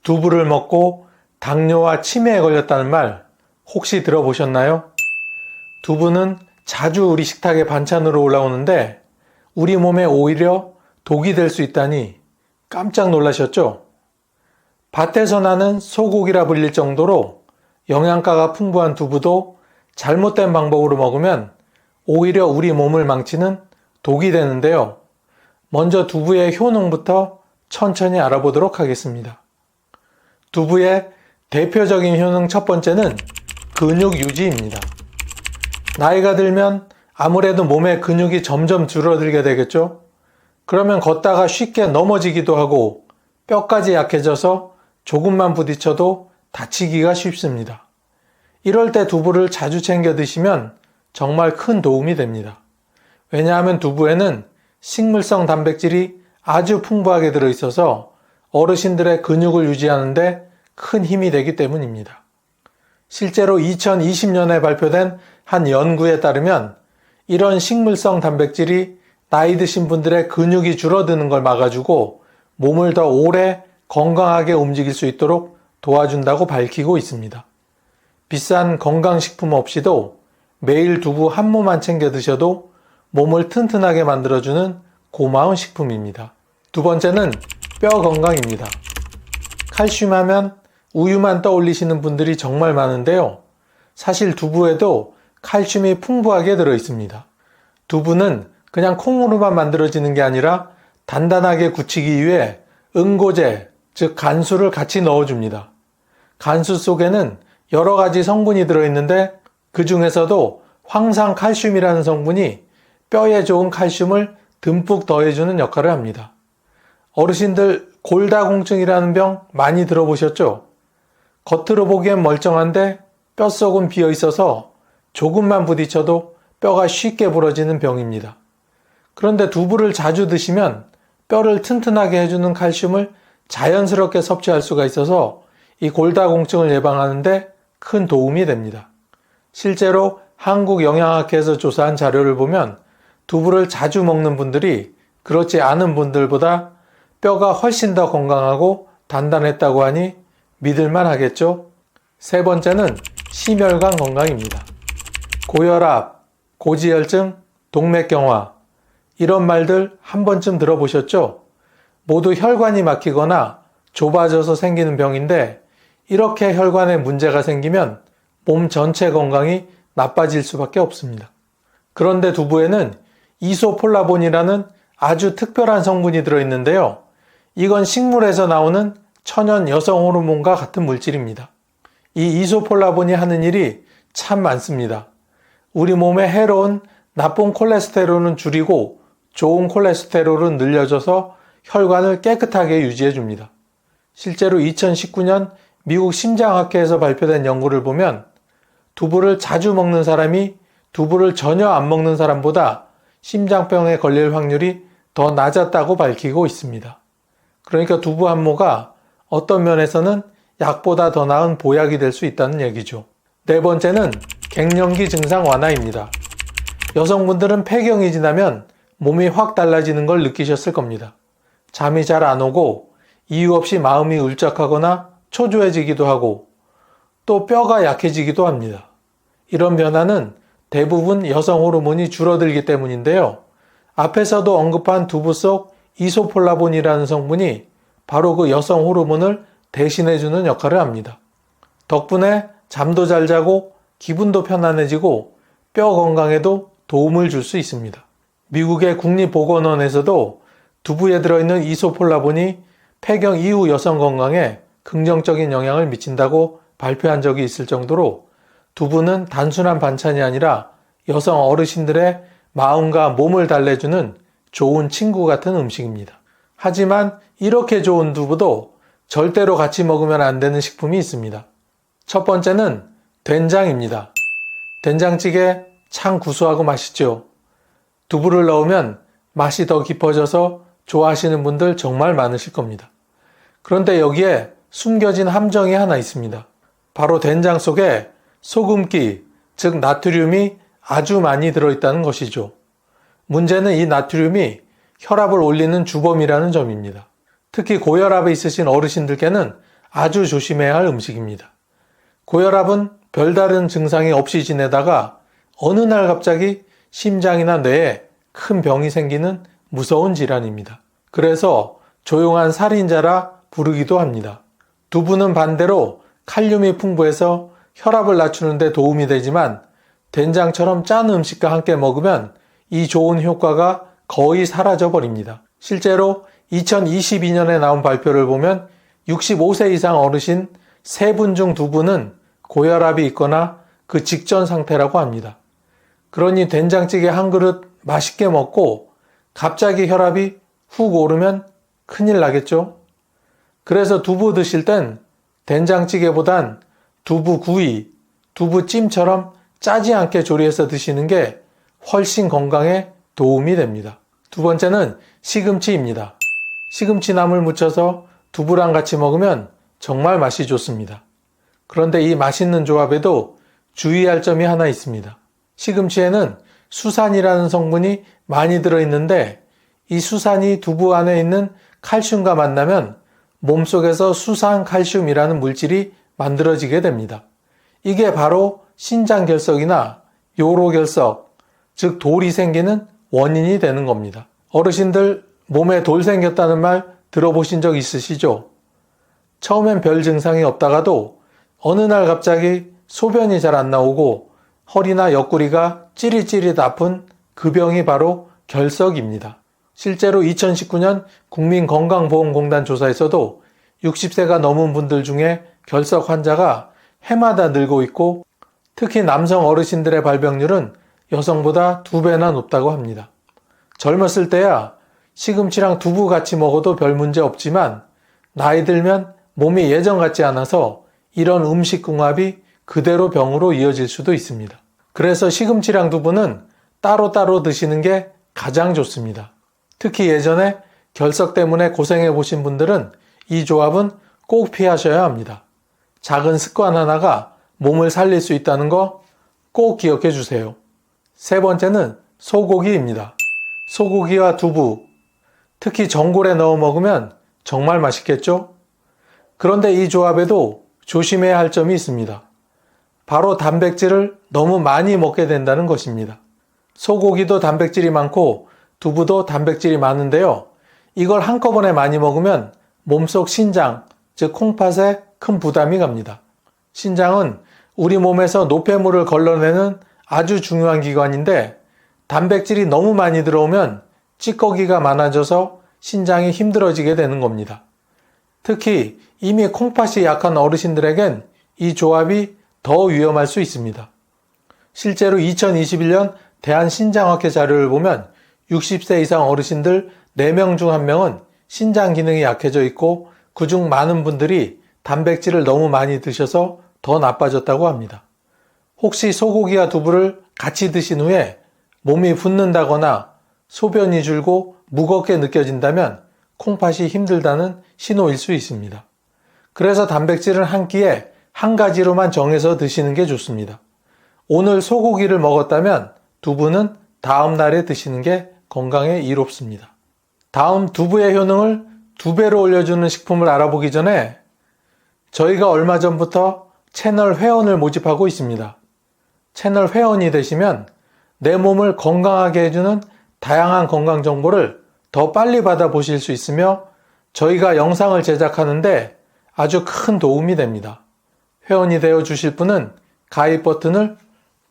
두부를 먹고 당뇨와 치매에 걸렸다는 말 혹시 들어보셨나요? 두부는 자주 우리 식탁에 반찬으로 올라오는데 우리 몸에 오히려 독이 될 수 있다니 깜짝 놀라셨죠? 밭에서 나는 소고기라 불릴 정도로 영양가가 풍부한 두부도 잘못된 방법으로 먹으면 오히려 우리 몸을 망치는 독이 되는데요. 먼저 두부의 효능부터 천천히 알아보도록 하겠습니다. 두부의 대표적인 효능 첫 번째는 근육 유지입니다. 나이가 들면 아무래도 몸의 근육이 점점 줄어들게 되겠죠? 그러면 걷다가 쉽게 넘어지기도 하고 뼈까지 약해져서 조금만 부딪혀도 다치기가 쉽습니다. 이럴 때 두부를 자주 챙겨 드시면 정말 큰 도움이 됩니다. 왜냐하면 두부에는 식물성 단백질이 아주 풍부하게 들어있어서 어르신들의 근육을 유지하는데 큰 힘이 되기 때문입니다. 실제로 2020년에 발표된 한 연구에 따르면 이런 식물성 단백질이 나이 드신 분들의 근육이 줄어드는 걸 막아주고 몸을 더 오래 건강하게 움직일 수 있도록 도와준다고 밝히고 있습니다. 비싼 건강식품 없이도 매일 두부 한 모만 챙겨 드셔도 몸을 튼튼하게 만들어주는 고마운 식품입니다. 두 번째는 뼈 건강입니다. 칼슘 하면 우유만 떠올리시는 분들이 정말 많은데요. 사실 두부에도 칼슘이 풍부하게 들어있습니다. 두부는 그냥 콩으로만 만들어지는 게 아니라 단단하게 굳히기 위해 응고제, 즉 간수를 같이 넣어줍니다. 간수 속에는 여러 가지 성분이 들어있는데 그 중에서도 황산칼슘이라는 성분이 뼈에 좋은 칼슘을 듬뿍 더해주는 역할을 합니다. 어르신들 골다공증이라는 병 많이 들어보셨죠? 겉으로 보기엔 멀쩡한데 뼛속은 비어 있어서 조금만 부딪혀도 뼈가 쉽게 부러지는 병입니다. 그런데 두부를 자주 드시면 뼈를 튼튼하게 해주는 칼슘을 자연스럽게 섭취할 수가 있어서 이 골다공증을 예방하는데 큰 도움이 됩니다. 실제로 한국영양학회에서 조사한 자료를 보면 두부를 자주 먹는 분들이 그렇지 않은 분들보다 뼈가 훨씬 더 건강하고 단단했다고 하니 믿을만 하겠죠? 세 번째는 심혈관 건강입니다. 고혈압, 고지혈증, 동맥경화 이런 말들 한 번쯤 들어보셨죠? 모두 혈관이 막히거나 좁아져서 생기는 병인데 이렇게 혈관에 문제가 생기면 몸 전체 건강이 나빠질 수밖에 없습니다. 그런데 두부에는 이소폴라본이라는 아주 특별한 성분이 들어있는데요. 이건 식물에서 나오는 천연 여성 호르몬과 같은 물질입니다. 이 이소폴라본이 하는 일이 참 많습니다. 우리 몸에 해로운 나쁜 콜레스테롤은 줄이고 좋은 콜레스테롤은 늘려줘서 혈관을 깨끗하게 유지해 줍니다. 실제로 2019년 미국 심장학회에서 발표된 연구를 보면 두부를 자주 먹는 사람이 두부를 전혀 안 먹는 사람보다 심장병에 걸릴 확률이 더 낮았다고 밝히고 있습니다. 그러니까 두부 한 모가 어떤 면에서는 약보다 더 나은 보약이 될 수 있다는 얘기죠. 네 번째는 갱년기 증상 완화입니다. 여성분들은 폐경이 지나면 몸이 확 달라지는 걸 느끼셨을 겁니다. 잠이 잘 안 오고 이유 없이 마음이 울적하거나 초조해지기도 하고 또 뼈가 약해지기도 합니다. 이런 변화는 대부분 여성 호르몬이 줄어들기 때문인데요. 앞에서도 언급한 두부 속 이소폴라본이라는 성분이 바로 그 여성 호르몬을 대신해주는 역할을 합니다. 덕분에 잠도 잘 자고 기분도 편안해지고 뼈 건강에도 도움을 줄 수 있습니다. 미국의 국립보건원에서도 두부에 들어있는 이소폴라본이 폐경 이후 여성 건강에 긍정적인 영향을 미친다고 발표한 적이 있을 정도로 두부는 단순한 반찬이 아니라 여성 어르신들의 마음과 몸을 달래주는 좋은 친구 같은 음식입니다. 하지만 이렇게 좋은 두부도 절대로 같이 먹으면 안 되는 식품이 있습니다. 첫 번째는 된장입니다. 된장찌개 참 구수하고 맛있죠. 두부를 넣으면 맛이 더 깊어져서 좋아하시는 분들 정말 많으실 겁니다. 그런데 여기에 숨겨진 함정이 하나 있습니다. 바로 된장 속에 소금기, 즉 나트륨이 아주 많이 들어있다는 것이죠. 문제는 이 나트륨이 혈압을 올리는 주범이라는 점입니다. 특히 고혈압에 있으신 어르신들께는 아주 조심해야 할 음식입니다. 고혈압은 별다른 증상이 없이 지내다가 어느 날 갑자기 심장이나 뇌에 큰 병이 생기는 무서운 질환입니다. 그래서 조용한 살인자라 부르기도 합니다. 두부는 반대로 칼륨이 풍부해서 혈압을 낮추는 데 도움이 되지만 된장처럼 짠 음식과 함께 먹으면 이 좋은 효과가 거의 사라져 버립니다. 실제로 2022년에 나온 발표를 보면 65세 이상 어르신 3분 중 2분은 고혈압이 있거나 그 직전 상태라고 합니다. 그러니 된장찌개 한 그릇 맛있게 먹고 갑자기 혈압이 훅 오르면 큰일 나겠죠? 그래서 두부 드실 땐 된장찌개보단 두부구이, 두부찜처럼 짜지 않게 조리해서 드시는 게 훨씬 건강에 도움이 됩니다. 두 번째는 시금치입니다. 시금치나물 무쳐서 두부랑 같이 먹으면 정말 맛이 좋습니다. 그런데 이 맛있는 조합에도 주의할 점이 하나 있습니다. 시금치에는 수산이라는 성분이 많이 들어있는데 이 수산이 두부 안에 있는 칼슘과 만나면 몸속에서 수산칼슘이라는 물질이 만들어지게 됩니다. 이게 바로 신장결석이나 요로결석, 즉 돌이 생기는 원인이 되는 겁니다. 어르신들 몸에 돌 생겼다는 말 들어보신 적 있으시죠? 처음엔 별 증상이 없다가도 어느 날 갑자기 소변이 잘 안 나오고 허리나 옆구리가 찌릿찌릿 아픈 그 병이 바로 결석입니다. 실제로 2019년 국민건강보험공단 조사에서도 60세가 넘은 분들 중에 결석 환자가 해마다 늘고 있고 특히 남성 어르신들의 발병률은 여성보다 2배나 높다고 합니다. 젊었을 때야 시금치랑 두부 같이 먹어도 별 문제 없지만 나이 들면 몸이 예전 같지 않아서 이런 음식궁합이 그대로 병으로 이어질 수도 있습니다. 그래서 시금치랑 두부는 따로따로 드시는 게 가장 좋습니다. 특히 예전에 결석 때문에 고생해 보신 분들은 이 조합은 꼭 피하셔야 합니다. 작은 습관 하나가 몸을 살릴 수 있다는 거 꼭 기억해 주세요. 세 번째는 소고기입니다. 소고기와 두부, 특히 전골에 넣어 먹으면 정말 맛있겠죠? 그런데 이 조합에도 조심해야 할 점이 있습니다. 바로 단백질을 너무 많이 먹게 된다는 것입니다. 소고기도 단백질이 많고 두부도 단백질이 많은데요. 이걸 한꺼번에 많이 먹으면 몸속 신장, 즉 콩팥에 큰 부담이 갑니다. 신장은 우리 몸에서 노폐물을 걸러내는 아주 중요한 기관인데 단백질이 너무 많이 들어오면 찌꺼기가 많아져서 신장이 힘들어지게 되는 겁니다. 특히 이미 콩팥이 약한 어르신들에겐 이 조합이 더 위험할 수 있습니다. 실제로 2021년 대한신장학회 자료를 보면 60세 이상 어르신들 4명 중 1명은 신장 기능이 약해져 있고 그중 많은 분들이 단백질을 너무 많이 드셔서 더 나빠졌다고 합니다. 혹시 소고기와 두부를 같이 드신 후에 몸이 붓는다거나 소변이 줄고 무겁게 느껴진다면 콩팥이 힘들다는 신호일 수 있습니다. 그래서 단백질은 한 끼에 한 가지로만 정해서 드시는 게 좋습니다. 오늘 소고기를 먹었다면 두부는 다음 날에 드시는 게 건강에 이롭습니다. 다음 두부의 효능을 2배로 올려주는 식품을 알아보기 전에 저희가 얼마 전부터 채널 회원을 모집하고 있습니다. 채널 회원이 되시면 내 몸을 건강하게 해주는 다양한 건강 정보를 더 빨리 받아보실 수 있으며 저희가 영상을 제작하는데 아주 큰 도움이 됩니다. 회원이 되어 주실 분은 가입 버튼을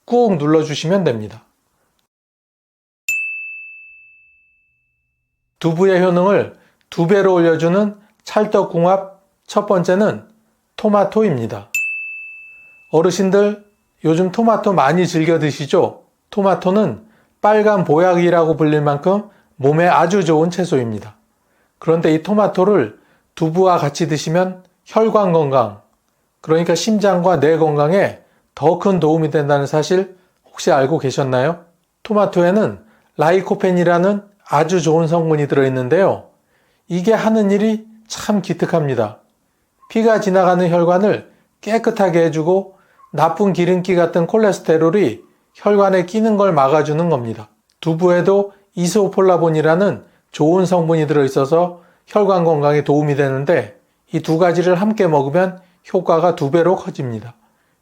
꾹 눌러주시면 됩니다. 두부의 효능을 2배로 올려주는 찰떡궁합 첫 번째는 토마토입니다. 어르신들 요즘 토마토 많이 즐겨 드시죠? 토마토는 빨간 보약이라고 불릴 만큼 몸에 아주 좋은 채소입니다. 그런데 이 토마토를 두부와 같이 드시면 혈관 건강, 그러니까 심장과 뇌 건강에 더 큰 도움이 된다는 사실 혹시 알고 계셨나요? 토마토에는 라이코펜이라는 아주 좋은 성분이 들어있는데요. 이게 하는 일이 참 기특합니다. 피가 지나가는 혈관을 깨끗하게 해주고 나쁜 기름기 같은 콜레스테롤이 혈관에 끼는 걸 막아주는 겁니다. 두부에도 이소폴라본이라는 좋은 성분이 들어있어서 혈관 건강에 도움이 되는데 이 두 가지를 함께 먹으면 효과가 2배로 커집니다.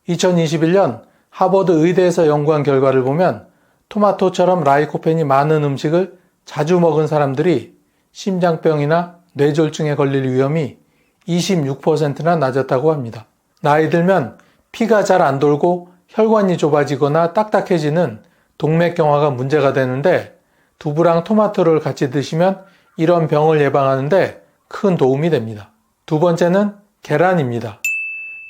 2021년 하버드 의대에서 연구한 결과를 보면 토마토처럼 라이코펜이 많은 음식을 자주 먹은 사람들이 심장병이나 뇌졸중에 걸릴 위험이 26%나 낮았다고 합니다. 나이 들면 피가 잘 안 돌고 혈관이 좁아지거나 딱딱해지는 동맥경화가 문제가 되는데 두부랑 토마토를 같이 드시면 이런 병을 예방하는데 큰 도움이 됩니다. 두 번째는 계란입니다.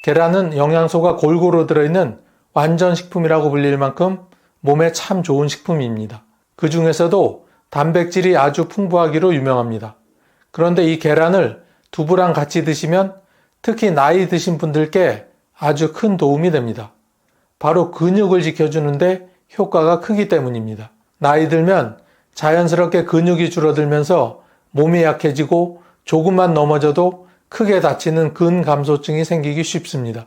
계란은 영양소가 골고루 들어있는 완전 식품이라고 불릴 만큼 몸에 참 좋은 식품입니다. 그 중에서도 단백질이 아주 풍부하기로 유명합니다. 그런데 이 계란을 두부랑 같이 드시면 특히 나이 드신 분들께 아주 큰 도움이 됩니다. 바로 근육을 지켜주는데 효과가 크기 때문입니다. 나이 들면 자연스럽게 근육이 줄어들면서 몸이 약해지고 조금만 넘어져도 크게 다치는 근감소증이 생기기 쉽습니다.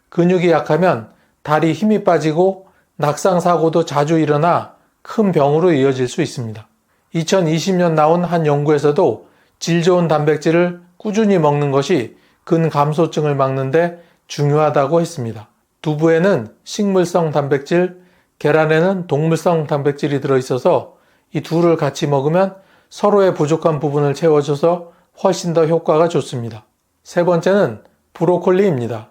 근육이 약하면 다리 힘이 빠지고 낙상사고도 자주 일어나 큰 병으로 이어질 수 있습니다. 2020년 나온 한 연구에서도 질 좋은 단백질을 꾸준히 먹는 것이 근감소증을 막는데 중요하다고 했습니다. 두부에는 식물성 단백질, 계란에는 동물성 단백질이 들어있어서 이 둘을 같이 먹으면 서로의 부족한 부분을 채워줘서 훨씬 더 효과가 좋습니다. 세 번째는 브로콜리입니다.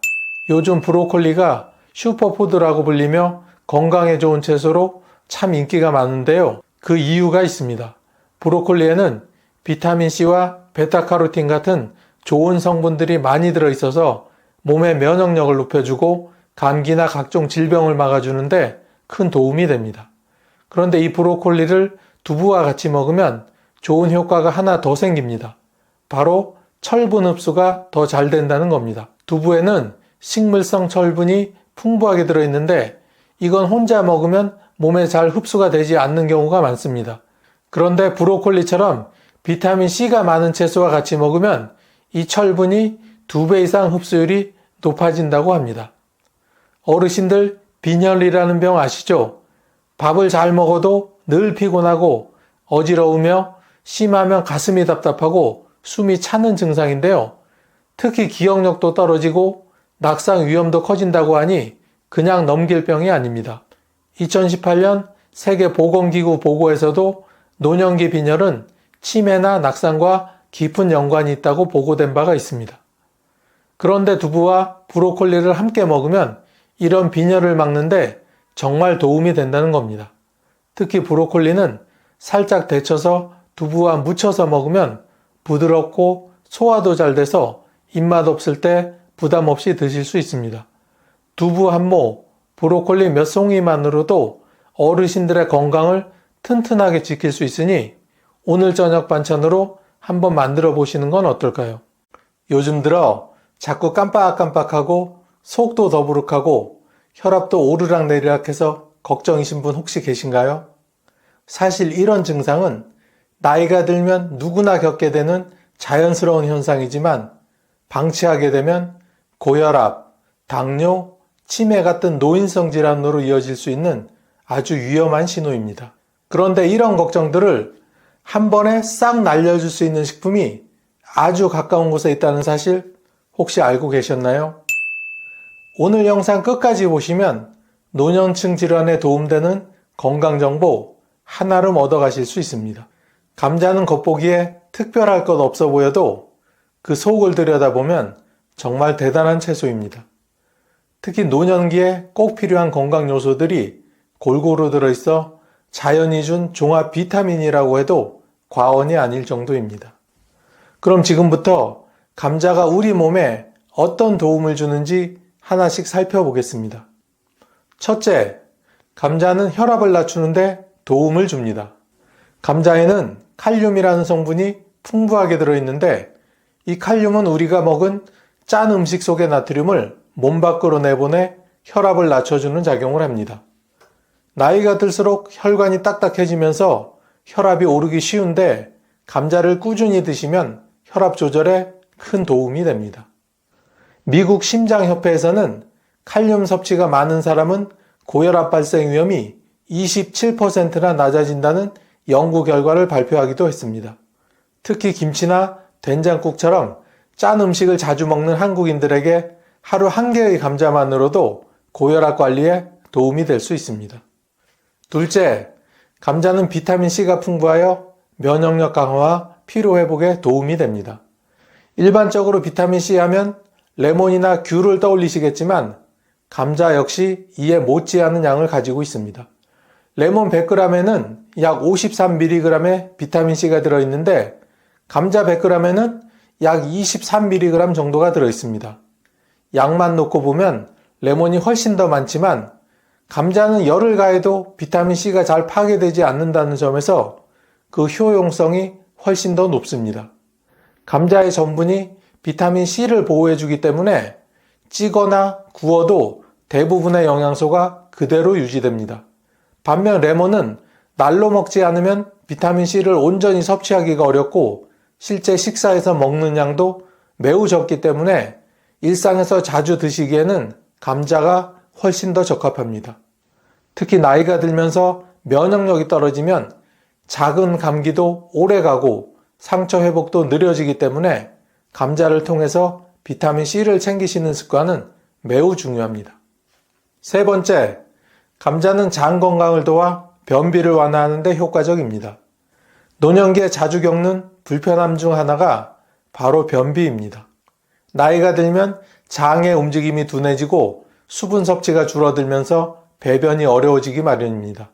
요즘 브로콜리가 슈퍼푸드라고 불리며 건강에 좋은 채소로 참 인기가 많은데요. 그 이유가 있습니다. 브로콜리에는 비타민C와 베타카로틴 같은 좋은 성분들이 많이 들어있어서 몸의 면역력을 높여주고 감기나 각종 질병을 막아주는데 큰 도움이 됩니다. 그런데 이 브로콜리를 두부와 같이 먹으면 좋은 효과가 하나 더 생깁니다. 바로 철분 흡수가 더 잘 된다는 겁니다. 두부에는 식물성 철분이 풍부하게 들어있는데 이건 혼자 먹으면 몸에 잘 흡수가 되지 않는 경우가 많습니다. 그런데 브로콜리처럼 비타민C가 많은 채소와 같이 먹으면 이 철분이 2배 이상 흡수율이 높아진다고 합니다. 어르신들 빈혈이라는 병 아시죠? 밥을 잘 먹어도 늘 피곤하고 어지러우며 심하면 가슴이 답답하고 숨이 차는 증상인데요. 특히 기억력도 떨어지고 낙상 위험도 커진다고 하니 그냥 넘길 병이 아닙니다. 2018년 세계보건기구 보고에서도 노년기 빈혈은 치매나 낙상과 깊은 연관이 있다고 보고된 바가 있습니다. 그런데 두부와 브로콜리를 함께 먹으면 이런 빈혈을 막는데 정말 도움이 된다는 겁니다. 특히 브로콜리는 살짝 데쳐서 두부와 무쳐서 먹으면 부드럽고 소화도 잘 돼서 입맛 없을 때 부담 없이 드실 수 있습니다. 두부 한 모, 브로콜리 몇 송이만으로도 어르신들의 건강을 튼튼하게 지킬 수 있으니 오늘 저녁 반찬으로 한번 만들어 보시는 건 어떨까요? 요즘 들어 자꾸 깜빡깜빡하고 속도 더부룩하고 혈압도 오르락내리락해서 걱정이신 분 혹시 계신가요? 사실 이런 증상은 나이가 들면 누구나 겪게 되는 자연스러운 현상이지만 방치하게 되면 고혈압, 당뇨, 치매 같은 노인성 질환으로 이어질 수 있는 아주 위험한 신호입니다. 그런데 이런 걱정들을 한 번에 싹 날려줄 수 있는 식품이 아주 가까운 곳에 있다는 사실 혹시 알고 계셨나요? 오늘 영상 끝까지 보시면 노년층 질환에 도움되는 건강정보 하나름 얻어가실 수 있습니다. 감자는 겉보기에 특별할 것 없어 보여도 그 속을 들여다보면 정말 대단한 채소입니다. 특히 노년기에 꼭 필요한 건강 요소들이 골고루 들어있어 자연이 준 종합 비타민이라고 해도 과언이 아닐 정도입니다. 그럼 지금부터 감자가 우리 몸에 어떤 도움을 주는지 하나씩 살펴보겠습니다. 첫째, 감자는 혈압을 낮추는데 도움을 줍니다. 감자에는 칼륨이라는 성분이 풍부하게 들어있는데 이 칼륨은 우리가 먹은 짠 음식 속의 나트륨을 몸 밖으로 내보내 혈압을 낮춰주는 작용을 합니다. 나이가 들수록 혈관이 딱딱해지면서 혈압이 오르기 쉬운데 감자를 꾸준히 드시면 혈압 조절에 큰 도움이 됩니다. 미국 심장협회에서는 칼륨 섭취가 많은 사람은 고혈압 발생 위험이 27%나 낮아진다는 연구 결과를 발표하기도 했습니다. 특히 김치나 된장국처럼 짠 음식을 자주 먹는 한국인들에게 하루 한 개의 감자만으로도 고혈압 관리에 도움이 될 수 있습니다. 둘째, 감자는 비타민C가 풍부하여 면역력 강화와 피로 회복에 도움이 됩니다. 일반적으로 비타민C 하면 레몬이나 귤을 떠올리시겠지만 감자 역시 이에 못지않은 양을 가지고 있습니다. 레몬 100g에는 약 53mg의 비타민C가 들어있는데 감자 100g에는 약 23mg 정도가 들어있습니다. 양만 놓고 보면 레몬이 훨씬 더 많지만 감자는 열을 가해도 비타민C가 잘 파괴되지 않는다는 점에서 그 효용성이 훨씬 더 높습니다. 감자의 전분이 비타민C를 보호해주기 때문에 찌거나 구워도 대부분의 영양소가 그대로 유지됩니다. 반면 레몬은 날로 먹지 않으면 비타민C를 온전히 섭취하기가 어렵고 실제 식사에서 먹는 양도 매우 적기 때문에 일상에서 자주 드시기에는 감자가 훨씬 더 적합합니다. 특히 나이가 들면서 면역력이 떨어지면 작은 감기도 오래 가고 상처 회복도 느려지기 때문에 감자를 통해서 비타민C를 챙기시는 습관은 매우 중요합니다. 세 번째, 감자는 장 건강을 도와 변비를 완화하는 데 효과적입니다. 노년기에 자주 겪는 불편함 중 하나가 바로 변비입니다. 나이가 들면 장의 움직임이 둔해지고 수분 섭취가 줄어들면서 배변이 어려워지기 마련입니다.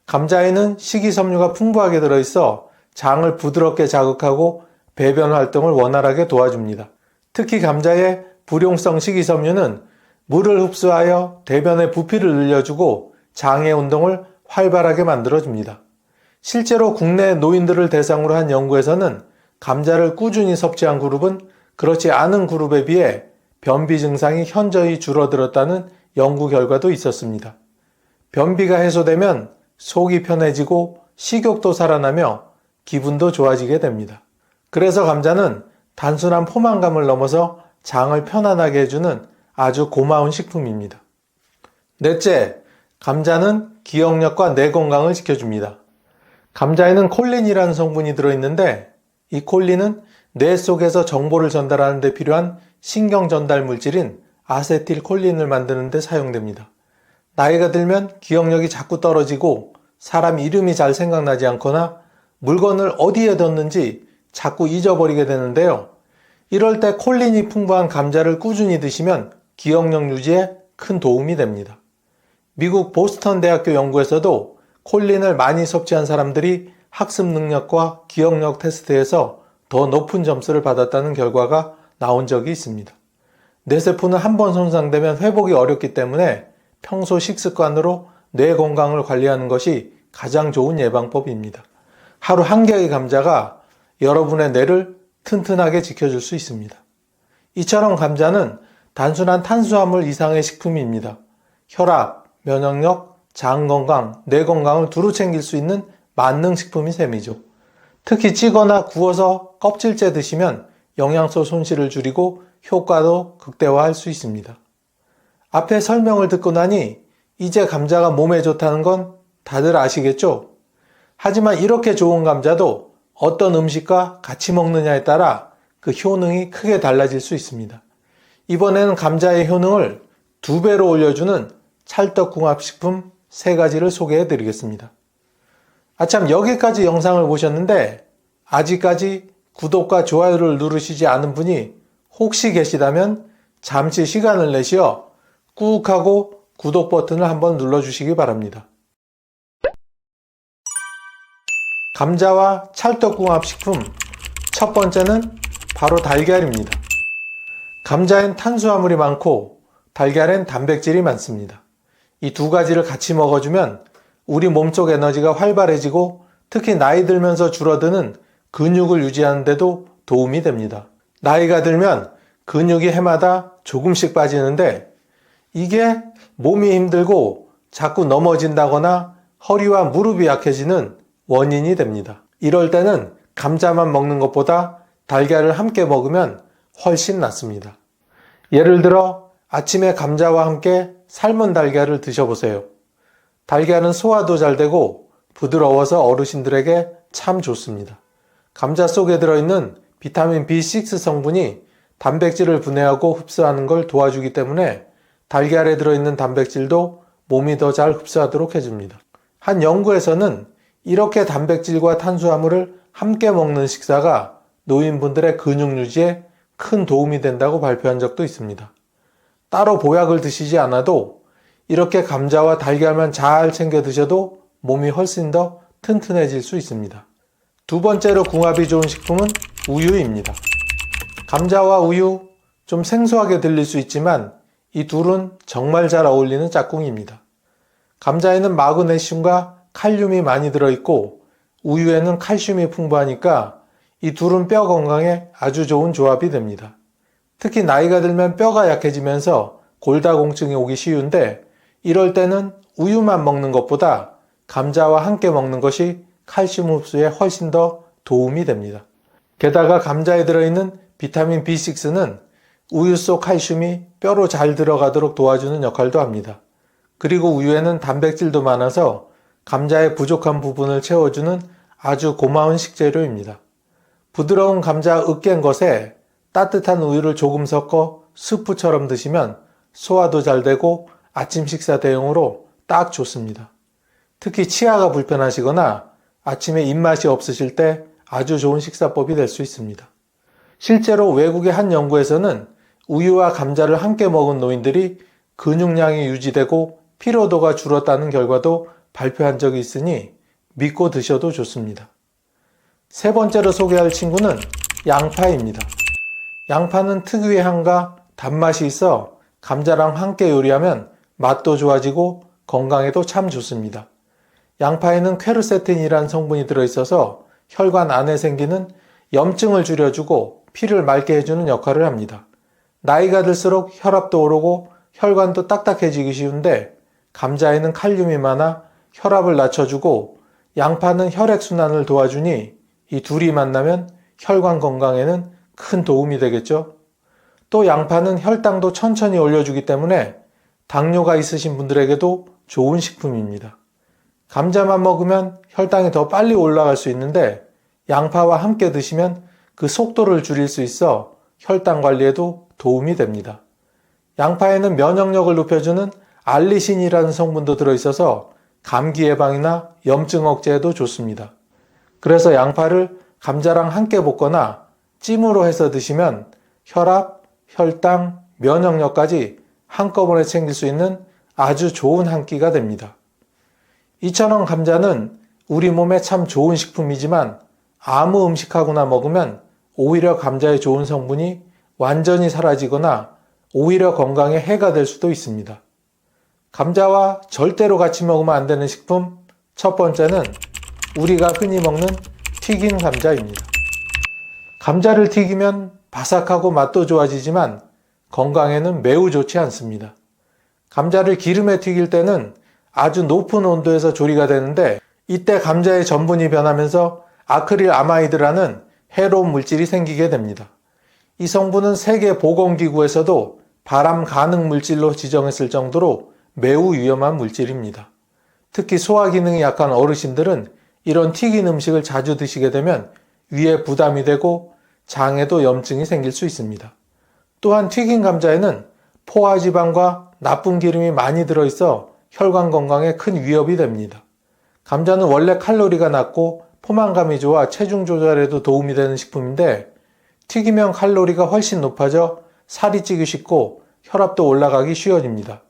감자에는 식이섬유가 풍부하게 들어있어 장을 부드럽게 자극하고 배변 활동을 원활하게 도와줍니다. 특히 감자의 불용성 식이섬유는 물을 흡수하여 대변의 부피를 늘려주고 장의 운동을 활발하게 만들어줍니다. 실제로 국내 노인들을 대상으로 한 연구에서는 감자를 꾸준히 섭취한 그룹은 그렇지 않은 그룹에 비해 변비 증상이 현저히 줄어들었다는 연구 결과도 있었습니다. 변비가 해소되면 속이 편해지고 식욕도 살아나며 기분도 좋아지게 됩니다. 그래서 감자는 단순한 포만감을 넘어서 장을 편안하게 해주는 아주 고마운 식품입니다. 넷째, 감자는 기억력과 뇌 건강을 지켜줍니다. 감자에는 콜린이라는 성분이 들어있는데 이 콜린은 뇌 속에서 정보를 전달하는 데 필요한 신경 전달 물질인 아세틸콜린을 만드는 데 사용됩니다. 나이가 들면 기억력이 자꾸 떨어지고 사람 이름이 잘 생각나지 않거나 물건을 어디에 뒀는지 자꾸 잊어버리게 되는데요. 이럴 때 콜린이 풍부한 감자를 꾸준히 드시면 기억력 유지에 큰 도움이 됩니다. 미국 보스턴 대학교 연구에서도 콜린을 많이 섭취한 사람들이 학습 능력과 기억력 테스트에서 더 높은 점수를 받았다는 결과가 나온 적이 있습니다. 뇌세포는 한번 손상되면 회복이 어렵기 때문에 평소 식습관으로 뇌 건강을 관리하는 것이 가장 좋은 예방법입니다. 하루 한 개의 감자가 여러분의 뇌를 튼튼하게 지켜줄 수 있습니다. 이처럼 감자는 단순한 탄수화물 이상의 식품입니다. 혈압, 면역력, 장 건강, 뇌 건강을 두루 챙길 수 있는 만능식품이 셈이죠. 특히 찌거나 구워서 껍질째 드시면 영양소 손실을 줄이고 효과도 극대화할 수 있습니다. 앞에 설명을 듣고 나니 이제 감자가 몸에 좋다는 건 다들 아시겠죠? 하지만 이렇게 좋은 감자도 어떤 음식과 같이 먹느냐에 따라 그 효능이 크게 달라질 수 있습니다. 이번에는 감자의 효능을 2배로 올려주는 찰떡궁합식품 3가지를 소개해 드리겠습니다. 아참, 여기까지 영상을 보셨는데 아직까지 구독과 좋아요를 누르시지 않은 분이 혹시 계시다면 잠시 시간을 내시어 꾹 하고 구독 버튼을 한번 눌러주시기 바랍니다. 감자와 찰떡궁합식품 첫 번째는 바로 달걀입니다. 감자엔 탄수화물이 많고 달걀엔 단백질이 많습니다. 이 2가지를 같이 먹어주면 우리 몸속 에너지가 활발해지고 특히 나이 들면서 줄어드는 근육을 유지하는 데도 도움이 됩니다. 나이가 들면 근육이 해마다 조금씩 빠지는데 이게 몸이 힘들고 자꾸 넘어진다거나 허리와 무릎이 약해지는 원인이 됩니다. 이럴 때는 감자만 먹는 것보다 달걀을 함께 먹으면 훨씬 낫습니다. 예를 들어 아침에 감자와 함께 삶은 달걀을 드셔보세요. 달걀은 소화도 잘 되고 부드러워서 어르신들에게 참 좋습니다. 감자 속에 들어있는 비타민 B6 성분이 단백질을 분해하고 흡수하는 걸 도와주기 때문에 달걀에 들어있는 단백질도 몸이 더 잘 흡수하도록 해줍니다. 한 연구에서는 이렇게 단백질과 탄수화물을 함께 먹는 식사가 노인분들의 근육 유지에 큰 도움이 된다고 발표한 적도 있습니다. 따로 보약을 드시지 않아도 이렇게 감자와 달걀만 잘 챙겨 드셔도 몸이 훨씬 더 튼튼해질 수 있습니다. 두 번째로 궁합이 좋은 식품은 우유입니다. 감자와 우유, 좀 생소하게 들릴 수 있지만 이 둘은 정말 잘 어울리는 짝꿍입니다. 감자에는 마그네슘과 칼륨이 많이 들어있고 우유에는 칼슘이 풍부하니까 이 둘은 뼈 건강에 아주 좋은 조합이 됩니다. 특히 나이가 들면 뼈가 약해지면서 골다공증이 오기 쉬운데 이럴 때는 우유만 먹는 것보다 감자와 함께 먹는 것이 칼슘 흡수에 훨씬 더 도움이 됩니다. 게다가 감자에 들어있는 비타민 B6는 우유 속 칼슘이 뼈로 잘 들어가도록 도와주는 역할도 합니다. 그리고 우유에는 단백질도 많아서 감자의 부족한 부분을 채워주는 아주 고마운 식재료입니다. 부드러운 감자 으깬 것에 따뜻한 우유를 조금 섞어 스프처럼 드시면 소화도 잘 되고 아침 식사 대용으로 딱 좋습니다. 특히 치아가 불편하시거나 아침에 입맛이 없으실 때 아주 좋은 식사법이 될 수 있습니다. 실제로 외국의 한 연구에서는 우유와 감자를 함께 먹은 노인들이 근육량이 유지되고 피로도가 줄었다는 결과도 발표한 적이 있으니 믿고 드셔도 좋습니다. 세 번째로 소개할 친구는 양파입니다. 양파는 특유의 향과 단맛이 있어 감자랑 함께 요리하면 맛도 좋아지고 건강에도 참 좋습니다. 양파에는 퀘르세틴이라는 성분이 들어있어서 혈관 안에 생기는 염증을 줄여주고 피를 맑게 해주는 역할을 합니다. 나이가 들수록 혈압도 오르고 혈관도 딱딱해지기 쉬운데 감자에는 칼륨이 많아 혈압을 낮춰주고 양파는 혈액순환을 도와주니 이 둘이 만나면 혈관 건강에는 큰 도움이 되겠죠. 또 양파는 혈당도 천천히 올려주기 때문에 당뇨가 있으신 분들에게도 좋은 식품입니다. 감자만 먹으면 혈당이 더 빨리 올라갈 수 있는데 양파와 함께 드시면 그 속도를 줄일 수 있어 혈당 관리에도 도움이 됩니다. 양파에는 면역력을 높여주는 알리신이라는 성분도 들어있어서 감기 예방이나 염증 억제에도 좋습니다. 그래서 양파를 감자랑 함께 볶거나 찜으로 해서 드시면 혈압, 혈당, 면역력까지 한꺼번에 챙길 수 있는 아주 좋은 한 끼가 됩니다. 이처럼 감자는 우리 몸에 참 좋은 식품이지만 아무 음식하고나 먹으면 오히려 감자의 좋은 성분이 완전히 사라지거나 오히려 건강에 해가 될 수도 있습니다. 감자와 절대로 같이 먹으면 안 되는 식품 첫 번째는 우리가 흔히 먹는 튀긴 감자입니다. 감자를 튀기면 바삭하고 맛도 좋아지지만 건강에는 매우 좋지 않습니다. 감자를 기름에 튀길 때는 아주 높은 온도에서 조리가 되는데 이때 감자의 전분이 변하면서 아크릴 아마이드라는 해로운 물질이 생기게 됩니다. 이 성분은 세계보건기구에서도 발암 가능 물질로 지정했을 정도로 매우 위험한 물질입니다. 특히 소화 기능이 약한 어르신들은 이런 튀긴 음식을 자주 드시게 되면 위에 부담이 되고 장에도 염증이 생길 수 있습니다. 또한 튀긴 감자에는 포화지방과 나쁜 기름이 많이 들어있어 혈관 건강에 큰 위협이 됩니다. 감자는 원래 칼로리가 낮고 포만감이 좋아 체중 조절에도 도움이 되는 식품인데 튀기면 칼로리가 훨씬 높아져 살이 찌기 쉽고 혈압도 올라가기 쉬워집니다.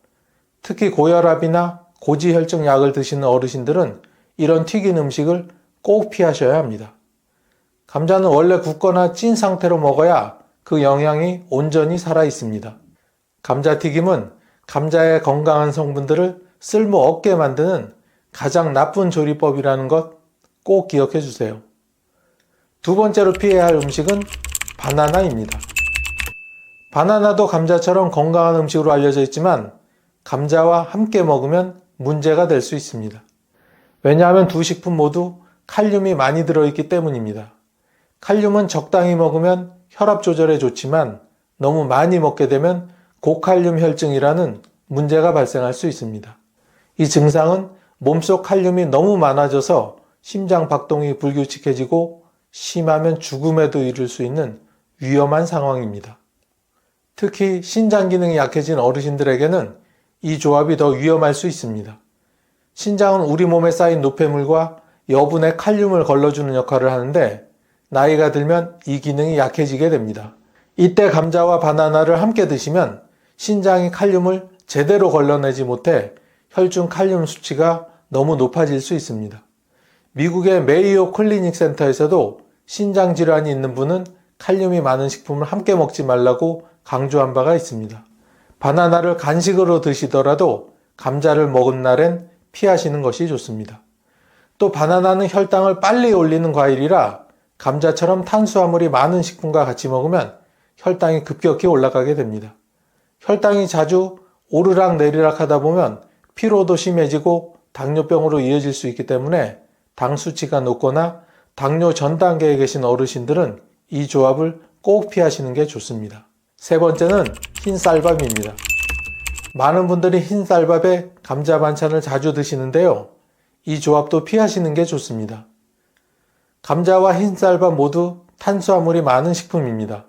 특히 고혈압이나 고지혈증 약을 드시는 어르신들은 이런 튀긴 음식을 꼭 피하셔야 합니다. 감자는 원래 굽거나 찐 상태로 먹어야 그 영양이 온전히 살아 있습니다. 감자튀김은 감자의 건강한 성분들을 쓸모 없게 만드는 가장 나쁜 조리법이라는 것 꼭 기억해 주세요. 두 번째로 피해야 할 음식은 바나나입니다. 바나나도 감자처럼 건강한 음식으로 알려져 있지만 감자와 함께 먹으면 문제가 될 수 있습니다. 왜냐하면 두 식품 모두 칼륨이 많이 들어있기 때문입니다. 칼륨은 적당히 먹으면 혈압 조절에 좋지만 너무 많이 먹게 되면 고칼륨 혈증이라는 문제가 발생할 수 있습니다. 이 증상은 몸속 칼륨이 너무 많아져서 심장 박동이 불규칙해지고 심하면 죽음에도 이를 수 있는 위험한 상황입니다. 특히 신장 기능이 약해진 어르신들에게는 이 조합이 더 위험할 수 있습니다. 신장은 우리 몸에 쌓인 노폐물과 여분의 칼륨을 걸러주는 역할을 하는데 나이가 들면 이 기능이 약해지게 됩니다. 이때 감자와 바나나를 함께 드시면 신장이 칼륨을 제대로 걸러내지 못해 혈중 칼륨 수치가 너무 높아질 수 있습니다. 미국의 메이오 클리닉 센터에서도 신장 질환이 있는 분은 칼륨이 많은 식품을 함께 먹지 말라고 강조한 바가 있습니다. 바나나를 간식으로 드시더라도 감자를 먹은 날엔 피하시는 것이 좋습니다. 또 바나나는 혈당을 빨리 올리는 과일이라 감자처럼 탄수화물이 많은 식품과 같이 먹으면 혈당이 급격히 올라가게 됩니다. 혈당이 자주 오르락 내리락 하다 보면 피로도 심해지고 당뇨병으로 이어질 수 있기 때문에 당 수치가 높거나 당뇨 전 단계에 계신 어르신들은 이 조합을 꼭 피하시는 게 좋습니다. 세 번째는 흰쌀밥입니다. 많은 분들이 흰쌀밥에 감자 반찬을 자주 드시는데요. 이 조합도 피하시는 게 좋습니다. 감자와 흰쌀밥 모두 탄수화물이 많은 식품입니다.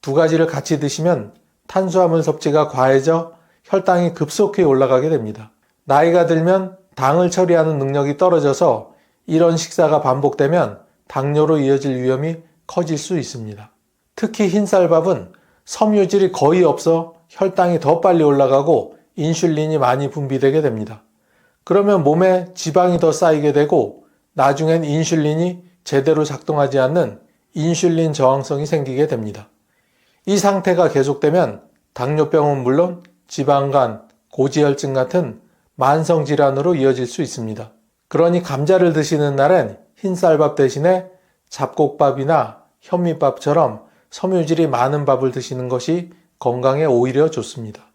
두 가지를 같이 드시면 탄수화물 섭취가 과해져 혈당이 급속히 올라가게 됩니다. 나이가 들면 당을 처리하는 능력이 떨어져서 이런 식사가 반복되면 당뇨로 이어질 위험이 커질 수 있습니다. 특히 흰쌀밥은 섬유질이 거의 없어 혈당이 더 빨리 올라가고 인슐린이 많이 분비되게 됩니다. 그러면 몸에 지방이 더 쌓이게 되고 나중엔 인슐린이 제대로 작동하지 않는 인슐린 저항성이 생기게 됩니다. 이 상태가 계속되면 당뇨병은 물론 지방간, 고지혈증 같은 만성질환으로 이어질 수 있습니다. 그러니 감자를 드시는 날엔 흰쌀밥 대신에 잡곡밥이나 현미밥처럼 섬유질이 많은 밥을 드시는 것이 건강에 오히려 좋습니다.